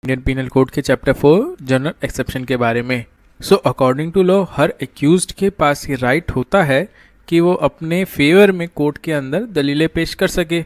Indian penal code के chapter 4 general exception के बारे में। अकॉर्डिंग टू लॉ हर एक्यूज्ड के पास ये राइट होता है कि वो अपने फेवर में कोर्ट के अंदर दलीलें पेश कर सके।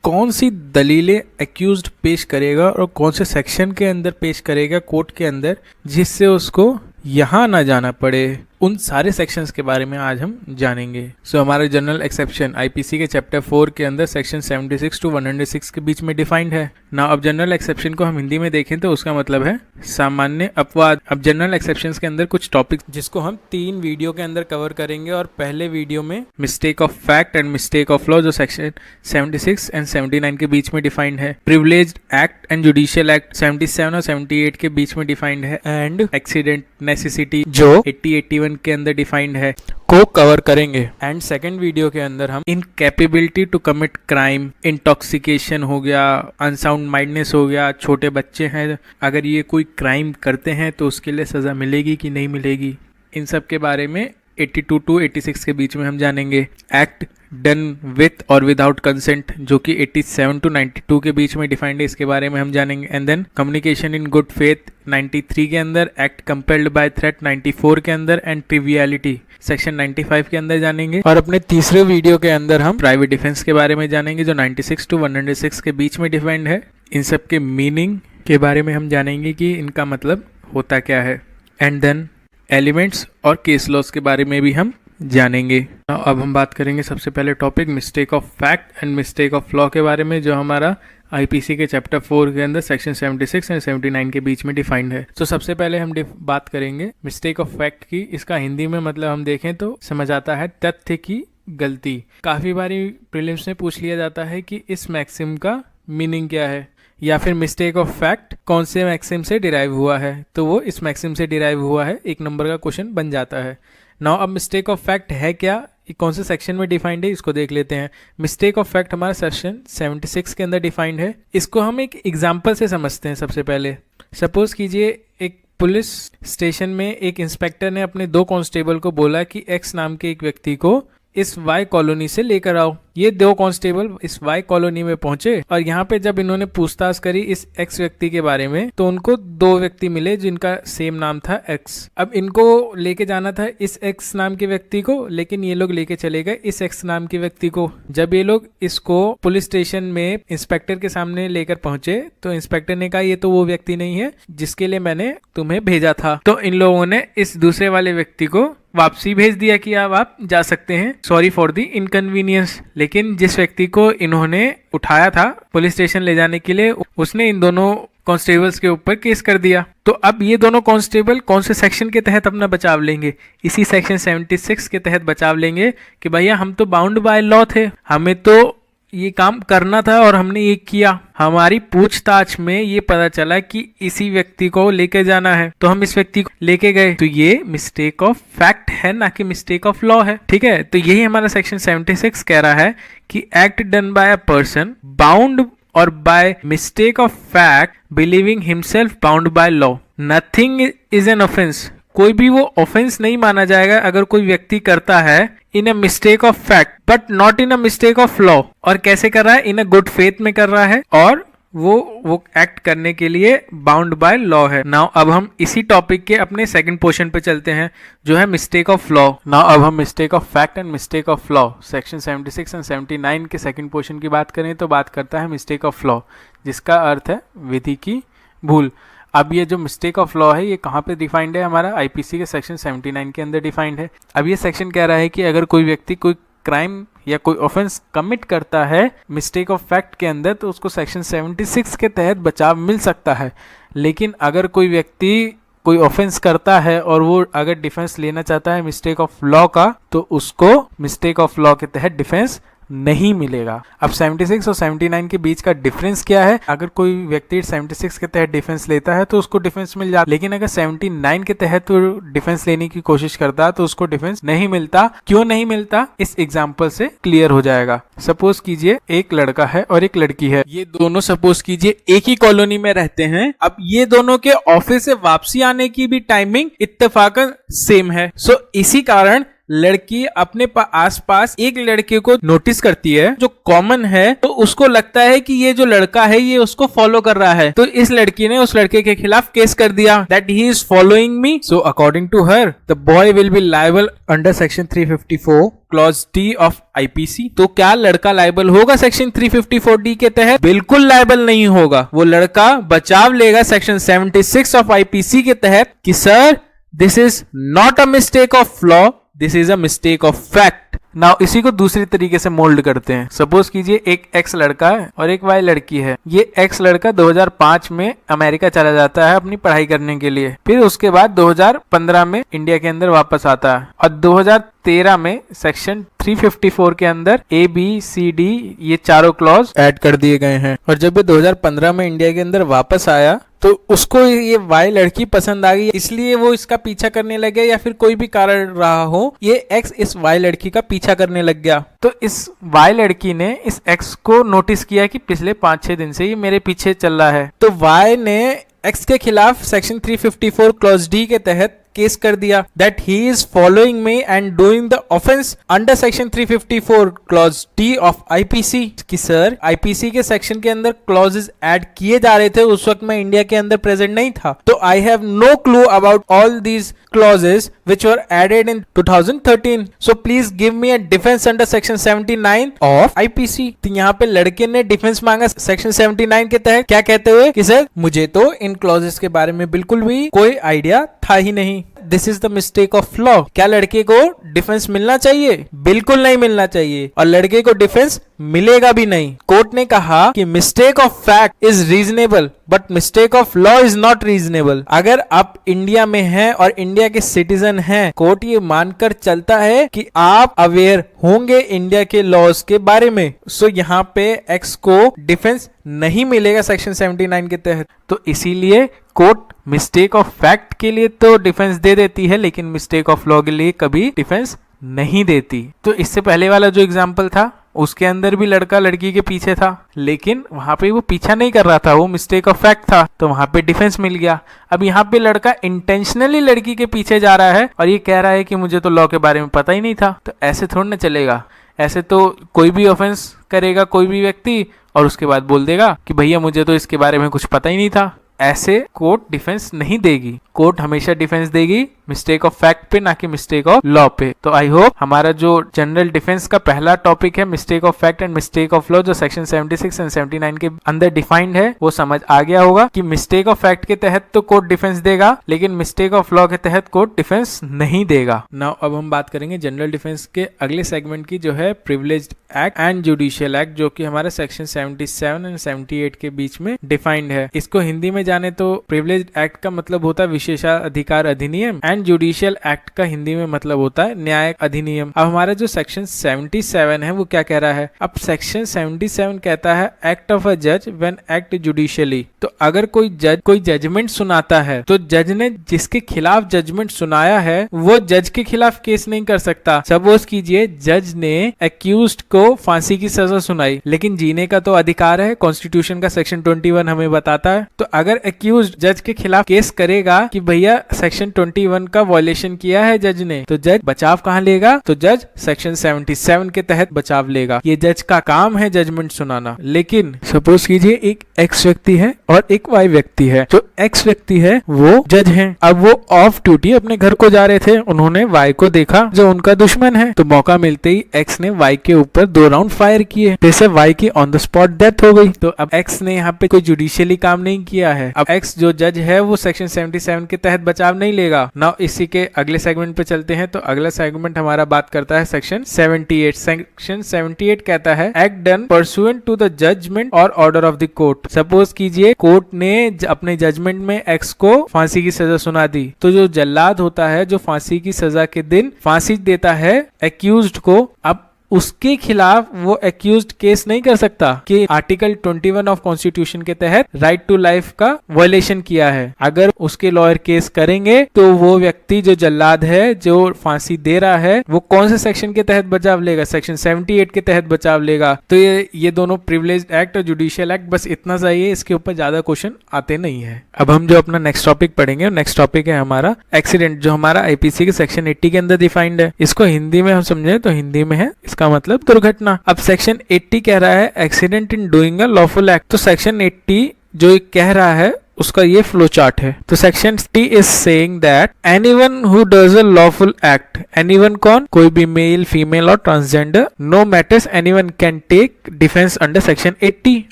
कौन सी दलीलें एक्यूज्ड पेश करेगा और कौन से सेक्शन के अंदर पेश करेगा कोर्ट के अंदर, जिससे उसको यहाँ ना जाना पड़े, उन सारे सेक्शंस के बारे में आज हम जानेंगे। हमारा जनरल एक्सेप्शन आईपीसी के चैप्टर 4 के अंदर सेक्शन 76 टू 106 के बीच में डिफाइंड है ना। अब जनरल एक्सेप्शन को हम हिंदी में देखें तो उसका मतलब है सामान्य अपवाद। अब जनरल एक्सेप्शंस के अंदर कुछ टॉपिक्स जिसको हम 3 वीडियो के अंदर कवर करेंगे, और पहले वीडियो में mistake of fact and mistake of law जो सेक्शन 76 एंड 79 के बीच में डिफाइंड है, privileged act and judicial act 77 और 78 के बीच में डिफाइंड है, एंड एक्सीडेंट नेसेसिटी जो 80-81 के अंदर डिफाइंड है को कवर करेंगे। एंड सेकंड वीडियो के अंदर हम incapability to commit crime, intoxication हो गया, अनसाउंड माइंडनेस हो गया, छोटे बच्चे हैं अगर ये कोई क्राइम करते हैं तो उसके लिए सजा मिलेगी कि नहीं मिलेगी, इन सब के बारे में 82 टू 86 के बीच में हम जानेंगे। एक्ट डन विथ और विदाउट कंसेंट जो कि 87 टू 92 के बीच में डिफाइंड है, इसके बारे में हम जानेंगे। And then communication in good faith 93 के अंदर, एक्ट कंपेल्ड बाय थ्रेट 94 के अंदर, एंड ट्रिवियलिटी सेक्शन 95 के अंदर जानेंगे। और अपने तीसरे वीडियो के अंदर हम प्राइवेट डिफेंस के बारे में जानेंगे जो 96 टू 106 के बीच में डिफाइंड है। इन सब के मीनिंग के बारे में हम जानेंगे कि इनका मतलब होता क्या है। एंड देन एलिमेंट्स और केस लॉस के बारे में भी हम जानेंगे। अब हम बात करेंगे सबसे पहले topic mistake of fact and mistake of law के बारे में, जो हमारा आईपीसी के चैप्टर 4 के अंदर सेक्शन 76 एंड 79 के बीच में डिफाइंड है। सबसे पहले हम बात करेंगे मिस्टेक ऑफ फैक्ट की। इसका हिंदी में मतलब हम देखें तो समझ आता है तथ्य की गलती। काफी बारी प्रीलिम्स में पूछ लिया जाता है कि इस मैक्सिम का मीनिंग क्या है, या फिर मिस्टेक ऑफ फैक्ट कौन से मैक्सिम से डिराइव हुआ है, तो वो इस मैक्सिम से डिराइव हुआ है, 1 नंबर का क्वेश्चन बन जाता है। नाउ अब मिस्टेक ऑफ फैक्ट है क्या, कौन से सेक्शन में डिफाइंड है, इसको देख लेते हैं। मिस्टेक ऑफ फैक्ट हमारा सेक्शन 76 के अंदर डिफाइंड है। इसको हम एक एग्जांपल से समझते हैं। सबसे पहले सपोज कीजिए एक पुलिस स्टेशन में एक इंस्पेक्टर ने अपने 2 कांस्टेबल को बोला कि एक्स नाम के एक व्यक्ति को इस वाई कॉलोनी से लेकर आओ। ये 2 कांस्टेबल इस वाई कॉलोनी में पहुंचे, और यहाँ पे जब इन्होंने पूछताछ करी इस एक्स व्यक्ति के बारे में तो उनको 2 व्यक्ति मिले जिनका सेम नाम था एक्स। अब इनको लेके जाना था इस एक्स नाम के व्यक्ति को, लेकिन ये लोग लेके चले गए इस एक्स नाम के व्यक्ति को। जब ये लोग इसको पुलिस स्टेशन में इंस्पेक्टर के सामने लेकर पहुंचे तो इंस्पेक्टर ने कहा ये तो वो व्यक्ति नहीं है जिसके लिए मैंने तुम्हें भेजा था। तो इन लोगों ने इस दूसरे वाले व्यक्ति को वापसी भेज दिया कि अब आप जा सकते हैं, सॉरी फॉर द इनकन्वीनियंस। लेकिन जिस व्यक्ति को इन्होंने उठाया था पुलिस स्टेशन ले जाने के लिए, उसने इन दोनों कांस्टेबल्स के ऊपर केस कर दिया। तो अब ये दोनों कांस्टेबल कौन से सेक्शन के तहत अपना बचाव लेंगे, इसी सेक्शन 76 के तहत बचाव लेंगे कि भैया हम तो बाउंड बाय लॉ थे, हमें तो ये काम करना था और हमने ये किया। हमारी पूछताछ में ये पता चला कि इसी व्यक्ति को लेके जाना है तो हम इस व्यक्ति को लेके गए। तो ये मिस्टेक ऑफ फैक्ट है, ना कि मिस्टेक ऑफ लॉ है। ठीक है, तो यही हमारा सेक्शन 76 कह रहा है कि act done by a person bound और by mistake of fact believing himself bound by law, nothing is an offence. कोई भी वो ऑफेंस नहीं माना जाएगा अगर कोई व्यक्ति करता है in a mistake of fact but not in a mistake of law. और कैसे कर रहा है, इन अ गुड फेथ में कर रहा है, और वो एक्ट करने के लिए बाउंड बाय लॉ है। नाउ अब हम इसी टॉपिक के अपने सेकंड पोर्शन पे चलते हैं जो है मिस्टेक ऑफ लॉ। नाउ अब हम mistake of fact and mistake of law section 76 and 79 के सेकंड पोर्शन की बात करें तो बात करता है मिस्टेक ऑफ लॉ, जिसका अर्थ है विधि की भूल। अब ये जो मिस्टेक ऑफ लॉ है ये कहाँ पे डिफाइंड है, हमारा आईपीसी के सेक्शन 79 के अंदर डिफाइंड है। अब ये सेक्शन कह रहा है कि अगर कोई व्यक्ति कोई क्राइम या कोई ऑफेंस कमिट करता है मिस्टेक ऑफ फैक्ट के अंदर तो उसको सेक्शन 76 के तहत बचाव मिल सकता है। लेकिन अगर कोई व्यक्ति कोई ऑफेंस करता है और वो अगर डिफेंस लेना चाहता है मिस्टेक ऑफ लॉ का, तो उसको मिस्टेक ऑफ लॉ के तहत डिफेंस नहीं मिलेगा। अब 76 और 79 के बीच का डिफरेंस क्या है, अगर कोई व्यक्ति 76 के तहत डिफेंस लेता है तो उसको डिफेंस मिल जाता है, लेकिन अगर 79 के तहत वो डिफेंस लेने की कोशिश करता है तो उसको डिफेंस नहीं मिलता। क्यों नहीं मिलता, इस एग्जांपल से क्लियर हो जाएगा। सपोज कीजिए एक लड़का है और एक लड़की है, ये दोनों सपोज कीजिए एक ही कॉलोनी में रहते हैं। अब ये दोनों के ऑफिस से वापसी आने की भी टाइमिंग इत्तेफाकन सेम है। इसी कारण लड़की अपने आसपास एक लड़के को नोटिस करती है जो कॉमन है, तो उसको लगता है कि ये जो लड़का है ये उसको फॉलो कर रहा है, तो इस लड़की ने उस लड़के के खिलाफ केस कर दिया that he is following me. So according to her the boy will be liable under section 354 clause D of IPC. तो क्या लड़का लायबल होगा सेक्शन 354 डी के तहत? बिल्कुल लायबल नहीं होगा। वो लड़का बचाव लेगा सेक्शन 76 ऑफ आईपीसी के तहत कि sir this is not a mistake of law, this is a mistake of fact. Now इसी को दूसरी तरीके से मोल्ड करते हैं। सपोज कीजिए एक एक्स लड़का है और एक वाई लड़की है। ये एक्स लड़का 2005 में अमेरिका चला जाता है अपनी पढ़ाई करने के लिए, फिर उसके बाद 2015 में इंडिया के अंदर वापस आता है और 2013 में सेक्शन 354 के अंदर ए बी सी डी ये चारों क्लॉज ऐड कर दिए गए हैं। और जब ये 2015 में इंडिया के अंदर वापस आया तो उसको ये वाई लड़की पसंद आ गई, इसलिए वो इसका पीछा करने लगे, या फिर कोई भी कारण रहा हो, ये एक्स इस वाई लड़की का पीछा करने लग गया। तो इस वाई लड़की ने इस एक्स को नोटिस किया कि पिछले 5-6 दिन से ये मेरे पीछे चल रहा है, तो वाई ने एक्स के खिलाफ सेक्शन 354 क्लॉज डी के तहत केस कर दिया that he is following me and doing the offence under section 354 clause D of IPC. कि सर आईपीसी के सेक्शन के अंदर क्लॉजेस ऐड किए जा रहे थे, उस वक्त मैं इंडिया के अंदर प्रेजेंट नहीं था, तो I have no clue about all these clauses which were added in 2013. So please give me a defense under section 79 of IPC. तो यहाँ पे लड़के ने डिफेंस मांगा सेक्शन 79 के तहत, क्या कहते हुए कि सर मुझे तो इन क्लॉजेस के बारे में बिल्कुल भी कोई आइडिया था ही नहीं। This is the mistake of law. क्या लड़के को डिफेंस मिलना चाहिए? बिल्कुल नहीं मिलना चाहिए, और लड़के को डिफेंस मिलेगा भी नहीं। कोर्ट ने कहा कि mistake of fact is reasonable but mistake of law is not reasonable. अगर आप इंडिया में हैं और इंडिया के सिटीजन हैं, कोर्ट ये मानकर चलता है कि आप अवेयर होंगे इंडिया के लॉज के बारे में। सो यहाँ पे एक्स को डिफेंस नहीं मिलेगा सेक्शन 79 के तहत। तो इसीलिए कोर्ट मिस्टेक ऑफ फैक्ट के लिए तो डिफेंस दे देती है, लेकिन मिस्टेक ऑफ लॉ के लिए कभी डिफेंस नहीं देती। तो इससे पहले वाला जो एग्जाम्पल था उसके अंदर भी लड़का लड़की के पीछे था, लेकिन वहां पे वो पीछा नहीं कर रहा था, वो मिस्टेक ऑफ फैक्ट था, तो वहां पे डिफेंस मिल गया। अब यहाँ पे लड़का इंटेंशनली लड़की के पीछे जा रहा है और ये कह रहा है कि मुझे तो लॉ के बारे में पता ही नहीं था। तो ऐसे थोड़ा ना चलेगा। ऐसे तो कोई भी ऑफेंस करेगा कोई भी व्यक्ति और उसके बाद बोल देगा कि भैया मुझे तो इसके बारे में कुछ पता ही नहीं था। ऐसे कोर्ट डिफेंस नहीं देगी। कोर्ट हमेशा डिफेंस देगी मिस्टेक ऑफ फैक्ट पे, ना कि मिस्टेक ऑफ लॉ पे। तो आई होप हमारा जो जनरल डिफेंस का पहला टॉपिक है mistake of fact and mistake of law, जो सेक्शन 76 एंड 79 के अंदर डिफाइंड है, वो समझ आ गया होगा कि मिस्टेक ऑफ फैक्ट के तहत तो कोर्ट डिफेंस देगा, लेकिन मिस्टेक ऑफ लॉ के तहत कोर्ट डिफेंस नहीं देगा। नाउ अब हम बात करेंगे जनरल डिफेंस के अगले सेगमेंट की, जो है privileged act and judicial act, जो कि हमारे सेक्शन 77 एंड 78 के बीच में डिफाइंड है। इसको हिंदी में जाने तो प्रिविलेज्ड एक्ट का मतलब होता है विशेषाधिकार अधिनियम, एंड जुडिशियल एक्ट का हिंदी में मतलब होता है न्यायिक अधिनियम। अब हमारा जो सेक्शन 77 है वो क्या कह रहा है? अब सेक्शन 77 कहता है एक्ट ऑफ अ जज व्हेन एक्ट जुडिशियली। तो अगर कोई जज कोई जजमेंट सुनाता है, तो जज ने जिसके खिलाफ जजमेंट सुनाया है वो जज के खिलाफ केस नहीं कर सकता। सपोज कीजिए जज ने एक्यूज्ड को फांसी की सजा सुनाई, लेकिन जीने का तो अधिकार है, कॉन्स्टिट्यूशन का सेक्शन 21 हमें बताता है। तो अगर एक्यूज्ड जज के खिलाफ केस करेगा कि भैया सेक्शन 21 का वायलेशन किया है जज ने, तो जज बचाव कहाँ लेगा? तो जज सेक्शन 77 के तहत बचाव लेगा। ये जज का काम है जजमेंट सुनाना। लेकिन सपोज कीजिए एक एक्स व्यक्ति है और एक वाई व्यक्ति है। तो एक्स व्यक्ति है वो जज है, अब वो ऑफ ड्यूटी अपने घर को जा रहे थे, उन्होंने वाई को देखा जो उनका दुश्मन है, तो मौका मिलते ही एक्स ने वाई के ऊपर 2 राउंड फायर किए, जैसे वाई की ऑन द स्पॉट डेथ हो गई। तो अब एक्स ने यहाँ पे कोई जुडिशियली काम नहीं किया है। अब एक्स जो जज है वो सेक्शन 77 के तहत बचाव नहीं लेगा। नाउ इसी के अगले सेगमेंट पे चलते हैं। तो अगला सेगमेंट हमारा बात करता है सेक्शन 78। सेक्शन 78 कहता है act done pursuant to the judgment और order of the court. Suppose कीजिए कोर्ट ने अपने जजमेंट में एक्स को फांसी की सजा सुना दी, तो जो जल्लाद होता है जो फांसी की सजा के दिन फांसी देता है एक्यूज्ड को, अब उसके खिलाफ वो एक्यूज्ड केस नहीं कर सकता कि आर्टिकल 21 ऑफ कॉन्स्टिट्यूशन के तहत राइट टू लाइफ का वायलेशन किया है। अगर उसके लॉयर केस करेंगे तो वो व्यक्ति जो जल्लाद है, जो फांसी दे रहा है, वो कौन से सेक्शन के तहत बचाव लेगा? सेक्शन 78 के तहत बचाव लेगा। तो ये दोनों प्रिविलेज्ड एक्ट और जुडिशियल एक्ट, बस इतना चाहिए, इसके ऊपर ज्यादा क्वेश्चन आते नहीं है। अब हम जो अपना नेक्स्ट टॉपिक पढ़ेंगे, नेक्स्ट टॉपिक है हमारा एक्सीडेंट, जो हमारा आईपीसी के सेक्शन 80 के अंदर डिफाइंड है। इसको हिंदी में हम समझे तो हिंदी में है, इसका मतलब दुर्घटना। अब सेक्शन 80 कह रहा है accident in doing a lawful act. तो सेक्शन 80 जो कह रहा है उसका ये फ्लो चार्ट है। तो section 80 is saying that anyone who does a lawful act, anyone कौन? कोई भी मेल, फीमेल और transgender, no matters, anyone can take defence under section 80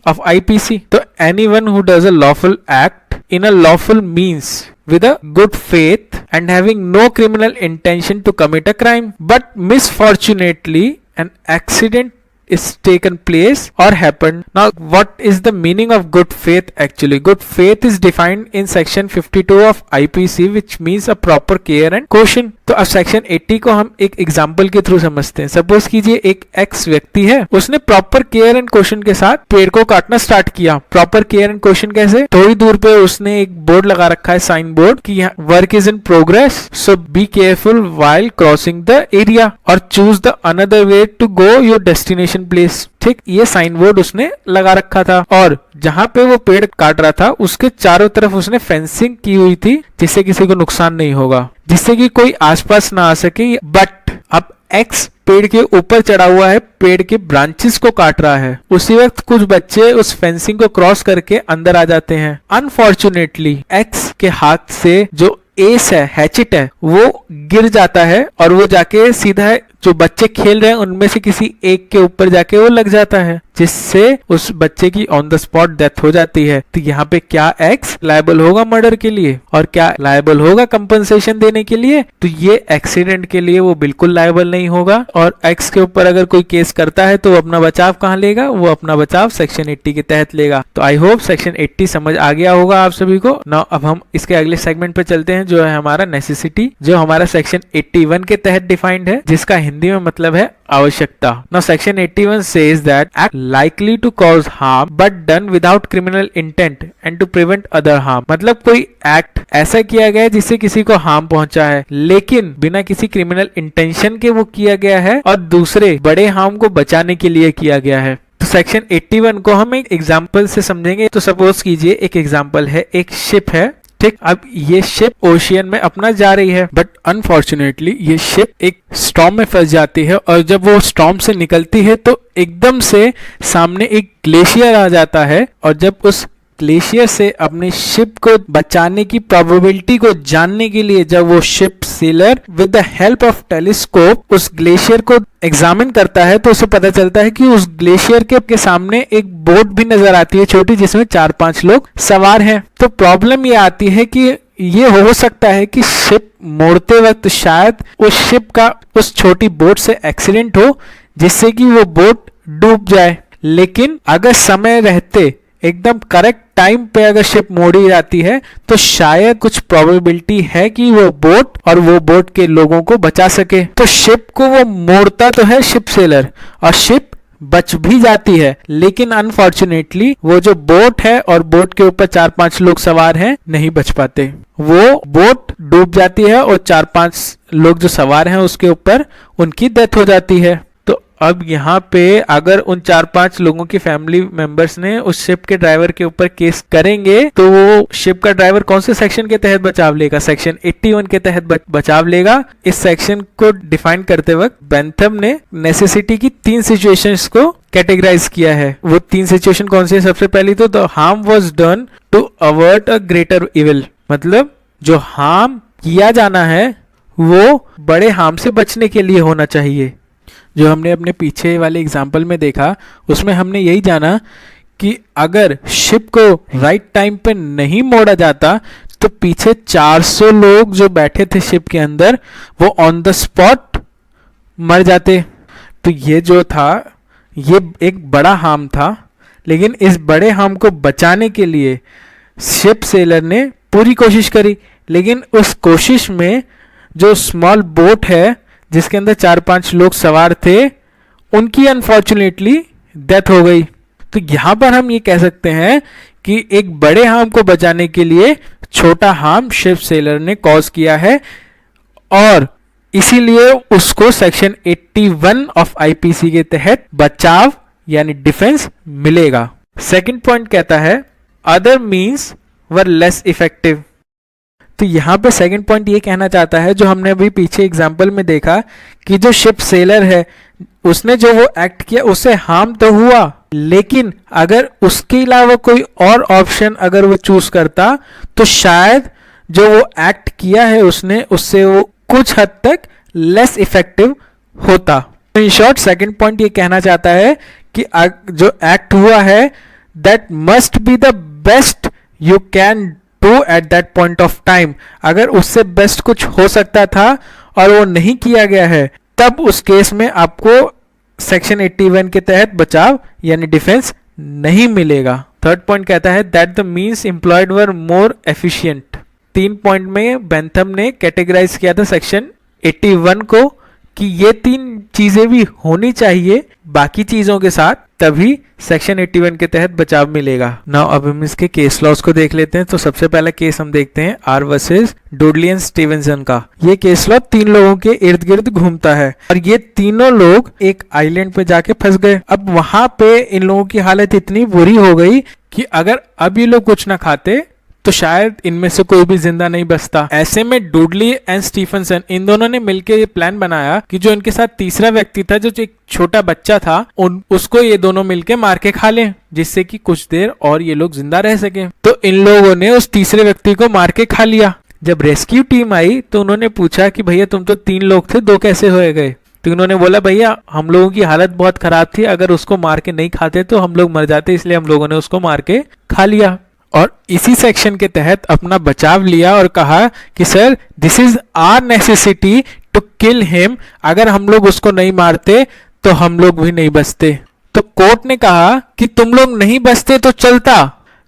of IPC. तो anyone who does a lawful act in a lawful means with a good faith and having no criminal intention to commit a crime, but misfortunately an accident is taken place or happened. Now what is the meaning of good faith actually? Good faith is defined in section 52 of IPC, which means a proper care and caution. तो अब section 80 को हम एक example के through समझते हैं। Suppose कीजिए एक एक्स व्यक्ति है, उसने प्रॉपर केयर एंड कॉशन के साथ पेड़ को काटना स्टार्ट किया। प्रॉपर केयर एंड कॉशन कैसे? थोड़ी दूर पे उसने एक बोर्ड लगा रखा है, साइन बोर्ड, कि यहाँ work is in progress, so be careful while crossing the area और choose the another way to go your destination place. ठीक, ये साइन बोर्ड उसने लगा रखा था और जहां पे वो पेड़ काट रहा था उसके चारों तरफ उसने फेंसिंग की हुई थी, जिससे किसी को नुकसान नहीं होगा, जिससे कि कोई आसपास ना आ सके। बट अब एक्स पेड़ के ऊपर चढ़ा हुआ है, पेड़ के ब्रांचेस को काट रहा है। उसी वक्त कुछ बच्चे उस फेंसिंग को क्रॉस करके अंदर आ जाते हैं। अनफॉर्चुनेटली एक्स के हाथ से जो एस है, हैचेट है, वो गिर जाता है और वो जाके सीधा जो बच्चे खेल रहे हैं उनमें से किसी एक के ऊपर जाके वो लग जाता है, जिससे उस बच्चे की ऑन द स्पॉट डेथ हो जाती है। तो यहाँ पे क्या एक्स लायबल होगा मर्डर के लिए और क्या लायबल होगा कंपनसेशन देने के लिए? तो ये एक्सीडेंट के लिए वो बिल्कुल लायबल नहीं होगा। और एक्स के ऊपर अगर कोई केस करता है तो वो अपना बचाव कहाँ लेगा? वो अपना बचाव सेक्शन 80 के तहत लेगा। तो आई होप सेक्शन 80 समझ आ गया होगा आप सभी को। नाउ अब हम इसके अगले सेगमेंट पे चलते हैं, जो है हमारा नेसेसिटी, जो हमारा सेक्शन 81 के तहत डिफाइंड है, जिसका हिंदी में मतलब है आवश्यकता। Now section 81 says that act likely to cause harm but done without criminal intent and to prevent other harm. मतलब कोई एक्ट ऐसा किया गया है जिससे किसी को हार्म पहुंचा है, लेकिन बिना किसी क्रिमिनल इंटेंशन के वो किया गया है और दूसरे बड़े हार्म को बचाने के लिए किया गया है। तो सेक्शन 81 को हम एक एग्जाम्पल से समझेंगे। तो सपोज कीजिए एक एग्जाम्पल है, एक शिप है, ठीक। अब ये शिप ओशियन में अपना जा रही है, बट अनफॉर्चुनेटली ये शिप एक स्टॉर्म में फंस जाती है और जब वो स्टॉर्म से निकलती है तो एकदम से सामने एक ग्लेशियर आ जाता है और जब उस ग्लेशियर से अपने शिप को बचाने की प्रोबेबिलिटी को जानने के लिए जब वो ship seller with the help of telescope उस ग्लेशियर को एग्जामिन करता है, तो उसे पता चलता है कि उस ग्लेशियर के सामने एक बोट भी नजर आती है छोटी, जिसमें 4-5 लोग सवार हैं। तो प्रॉब्लम ये आती है कि ये हो सकता है कि शिप मोड़ते वक्त शायद उस शिप का उस छोटी बोट से एक्सीडेंट हो, जिससे कि वो बोट डूब जाए। लेकिन अगर समय रहते एकदम करेक्ट टाइम पे अगर शिप मोड़ी जाती है तो शायद कुछ प्रोबेबिलिटी है कि वो बोट और वो बोट के लोगों को बचा सके। तो शिप को वो मोड़ता तो है शिप सेलर और शिप बच भी जाती है, लेकिन अनफॉर्चुनेटली वो जो बोट है और बोट के ऊपर 4-5 लोग सवार हैं नहीं बच पाते। वो बोट डूब जाती है और 4-5 लोग जो सवार हैं उसके ऊपर उनकी डेथ हो जाती है। अब यहाँ पे अगर उन 4-5 लोगों की फैमिली मेंबर्स ने उस शिप के ड्राइवर के ऊपर केस करेंगे तो वो शिप का ड्राइवर कौन से सेक्शन के तहत बचाव लेगा? सेक्शन 81 के तहत बचाव लेगा। इस सेक्शन को डिफाइन करते वक्त बेंथम ने नेसेसिटी की 3 सिचुएशंस को कैटेगराइज किया है। वो 3 सिचुएशन कौन सी है? सबसे पहली तो the harm was done to avert a greater evil, मतलब जो हार्म किया जाना है वो बड़े हार्म से बचने के लिए होना चाहिए। जो हमने अपने पीछे वाले एग्जाम्पल में देखा उसमें हमने यही जाना कि अगर शिप को राइट टाइम पे नहीं मोड़ा जाता तो पीछे 400 लोग जो बैठे थे शिप के अंदर वो ऑन द स्पॉट मर जाते। तो ये जो था ये एक बड़ा हार्म था, लेकिन इस बड़े हार्म को बचाने के लिए शिप सेलर ने पूरी कोशिश करी, लेकिन उस कोशिश में जो स्मॉल बोट है जिसके अंदर 4-5 लोग सवार थे उनकी अनफॉर्चुनेटली डेथ हो गई। तो यहाँ पर हम ये कह सकते हैं कि एक बड़े हार्म को बचाने के लिए छोटा हार्म शिप सेलर ने कॉज किया है और इसीलिए उसको सेक्शन 81 ऑफ आईपीसी के तहत बचाव यानी डिफेंस मिलेगा। सेकंड पॉइंट कहता है अदर मीन्स वर लेस इफेक्टिव। तो यहां पे सेकंड पॉइंट ये कहना चाहता है, जो हमने अभी पीछे एग्जांपल में देखा कि जो शिप सेलर है उसने जो वो एक्ट किया उससे हार्म तो हुआ, लेकिन अगर उसके अलावा कोई और ऑप्शन अगर वो चूज करता तो शायद जो वो एक्ट किया है उसने उससे वो कुछ हद तक लेस इफेक्टिव होता। इन शॉर्ट सेकंड पॉइंट ये कहना चाहता है कि जो एक्ट हुआ है that must be the best you can do at that point of time. अगर उससे बेस्ट कुछ हो सकता था और वो नहीं किया गया है तब उस केस में आपको सेक्शन 81 के तहत बचाव यानी डिफेंस नहीं मिलेगा। थर्ड पॉइंट कहता है that the means employed were more efficient. 3 point में बेंथम ने कैटेगराइज किया था सेक्शन 81 को कि ये 3 चीजें भी होनी चाहिए बाकी चीजों के साथ, तभी सेक्शन 81 के तहत बचाव मिलेगा। नाउ अब हम इसके केस लॉस को देख लेते हैं। तो सबसे पहला केस हम देखते हैं आर वर्सेस डुडली एंड स्टीवेंसन का। ये केस लॉ 3 लोगों के इर्द गिर्द घूमता है और ये तीनों लोग एक आइलैंड पे जाके फंस गए। अब वहां पे इन लोगों की हालत इतनी बुरी हो गई कि अगर अब ये लोग कुछ ना खाते तो शायद इनमें से कोई भी जिंदा नहीं बचता। ऐसे में डुडली एंड स्टीफनसन इन दोनों ने मिलकर ये प्लान बनाया कि जो इनके साथ तीसरा व्यक्ति था, जो एक छोटा बच्चा था, उसको ये दोनों मिलके मार के खा लें, जिससे कि कुछ देर और ये लोग जिंदा रह सके। तो इन लोगों ने उस तीसरे व्यक्ति को मार के खा लिया। जब रेस्क्यू टीम आई तो उन्होंने पूछा कि भैया तुम तो 3 लोग थे, 2 कैसे हो गए? तो उन्होंने बोला भैया हम लोगों की हालत बहुत खराब थी, अगर उसको मार के नहीं खाते तो हम लोग मर जाते, इसलिए हम लोगों ने उसको मार के खा लिया। और इसी सेक्शन के तहत अपना बचाव लिया और कहा कि sir this is our necessity to kill him, अगर हम लोग उसको नहीं मारते तो हम लोग भी नहीं बचते। तो कोर्ट ने कहा कि तुम लोग नहीं बचते तो चलता,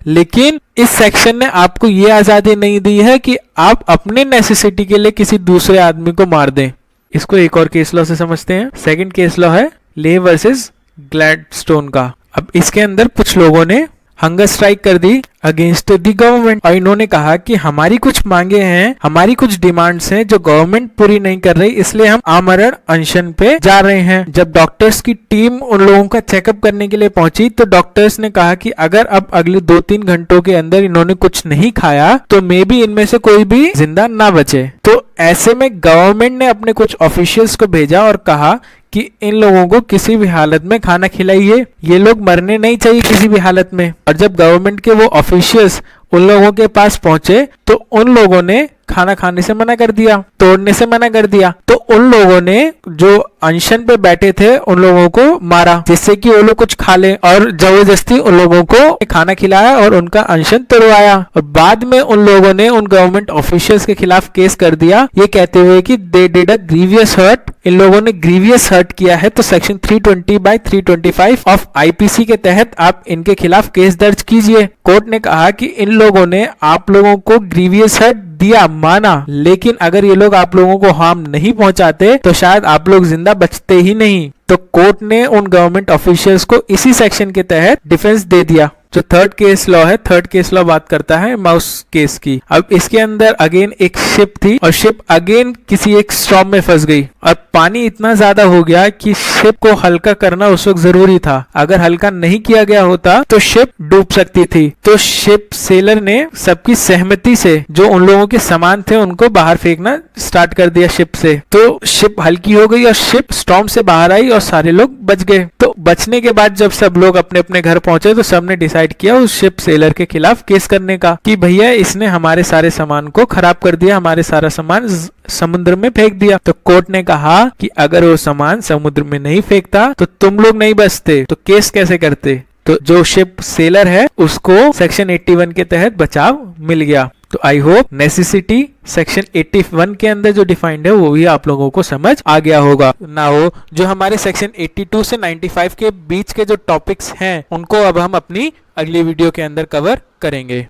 लेकिन इस सेक्शन ने आपको ये आजादी नहीं दी है कि आप अपने नेसेसिटी के लिए किसी दूसरे आदमी को मार दें। इसको एक और केस लॉ से समझते हैं। सेकंड केस लॉ है ले वर्सेस ग्लैडस्टोन का। अब इसके अंदर कुछ लोगों ने हंगर स्ट्राइक कर दी अगेंस्ट द गवर्नमेंट और इन्होंने कहा कि हमारी कुछ मांगे हैं, हमारी कुछ डिमांड्स हैं जो गवर्नमेंट पूरी नहीं कर रही, इसलिए हम आमरण अनशन पे जा रहे हैं। जब डॉक्टर्स की टीम उन लोगों का चेकअप करने के लिए पहुंची तो डॉक्टर्स ने कहा कि अगर अब अगले 2-3 घंटों के अंदर इन्होंने कुछ नहीं खाया तो मे बी इनमें से कोई भी जिंदा ना बचे। तो ऐसे में गवर्नमेंट ने अपने कुछ ऑफिशियल्स को भेजा और कहा कि इन लोगों को किसी भी हालत में खाना खिलाइए, ये लोग मरने नहीं चाहिए किसी भी हालत में। और जब गवर्नमेंट के वो ऑफिशियल्स उन लोगों के पास पहुंचे तो उन लोगों ने खाना खाने से मना कर दिया, तोड़ने से मना कर दिया। तो उन लोगों ने जो अनशन पे बैठे थे उन लोगों को मारा, जिससे कि वो लोग कुछ खा ले, और जबरदस्ती उन लोगों को खाना खिलाया और उनका अनशन तोड़वाया। और बाद में उन लोगों ने उन गवर्नमेंट ऑफिशियल्स के खिलाफ केस कर दिया, ये कहते हुए कि they did a grievous hurt, इन लोगों ने ग्रीवियस हर्ट किया है। तो सेक्शन 320/325 ऑफ आईपीसी के तहत आप इनके खिलाफ केस दर्ज कीजिए। कोर्ट ने कहा कि इन लोगों ने आप लोगों को ग्रीवियस हर्ट दिया, माना, लेकिन अगर ये लोग आप लोगों को हार्म नहीं पहुंचाते तो शायद आप लोग जिंदा बचते ही नहीं। तो कोर्ट ने उन गवर्नमेंट ऑफिशियल्स को इसी सेक्शन के तहत डिफेंस दे दिया। जो थर्ड केस लॉ है, थर्ड केस लॉ बात करता है माउस केस की। अब इसके अंदर अगेन एक शिप थी और शिप अगेन किसी एक स्टॉर्म में फंस गई और पानी इतना ज्यादा हो गया कि शिप को हल्का करना उस वक्त जरूरी था। अगर हल्का नहीं किया गया होता तो शिप डूब सकती थी। तो शिप सेलर ने सबकी सहमति से जो उन लोगों के सामान थे उनको बाहर फेंकना स्टार्ट कर दिया शिप से। तो शिप हल्की हो गई और शिप स्टॉर्म से बाहर आई और सारे लोग बच गए। तो बचने के बाद जब सब लोग अपने अपने घर पहुंचे तो सबने डिसाइड किया उस शिप सेलर के खिलाफ केस करने का कि भैया इसने हमारे सारे सामान को खराब कर दिया, हमारे सारा सामान समुद्र में फेंक दिया। तो कोर्ट ने कहा कि अगर वो सामान समुद्र में नहीं फेंकता तो तुम लोग नहीं बचते, तो केस कैसे करते? तो जो शिप सेलर है उसको सेक्शन 81 के तहत बचाव मिल गया। तो आई होप नेसेसिटी सेक्शन 81 के अंदर जो डिफाइंड है वो भी आप लोगों को समझ आ गया होगा। ना हो जो हमारे सेक्शन 82 से 95 के बीच के जो टॉपिक्स हैं उनको अब हम अपनी अगली वीडियो के अंदर कवर करेंगे।